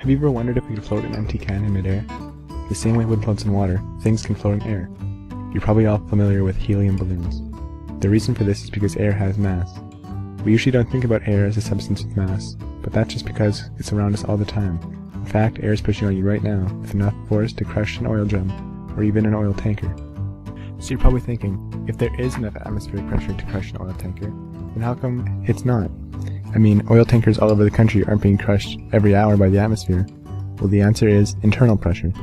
Have you ever wondered if we could float an empty can in midair? The same way wood floats in water, things can float in air. You're probably all familiar with helium balloons. The reason for this is because air has mass. We usually don't think about air as a substance with mass, but that's just because it's around us all the time. In fact, air is pushing on you right now with enough force to crush an oil drum, or even an oil tanker. So you're probably thinking, if there is enough atmospheric pressure to crush an oil tanker, then how come it's not? I mean, oil tankers all over the country aren't being crushed every hour by the atmosphere. Well, the answer is internal pressure.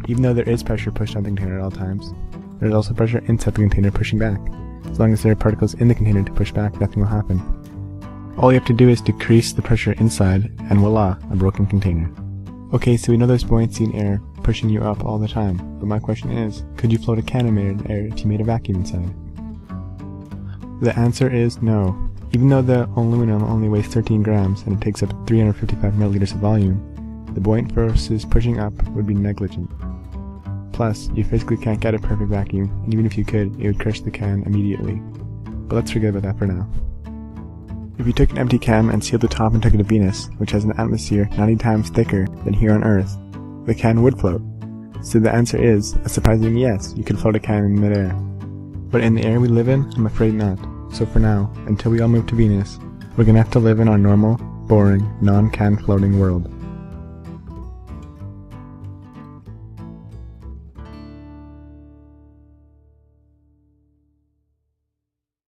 Even though there is pressure pushed on the container at all times, there's also pressure inside the container pushing back. As long as there are particles in the container to push back, nothing will happen. All you have to do is decrease the pressure inside, and voila, a broken container. Okay, so we know there's buoyancy in air pushing you up all the time, but my question is, could you float a can in midair if you made a vacuum inside? The answer is no. Even though the aluminum only weighs 13 grams and it takes up 355 milliliters of volume, the buoyant forces pushing up would be negligent. Plus, you physically can't get a perfect vacuum, and even if you could, it would crush the can immediately. But let's forget about that for now. If you took an empty can and sealed the top and took it to Venus, which has an atmosphere 90 times thicker than here on Earth, the can would float. So the answer is a surprising yes, you could float a can in midair. But in the air we live in, I'm afraid not. So for now, until we all move to Venus, we're gonna have to live in our normal, boring, non-can floating world.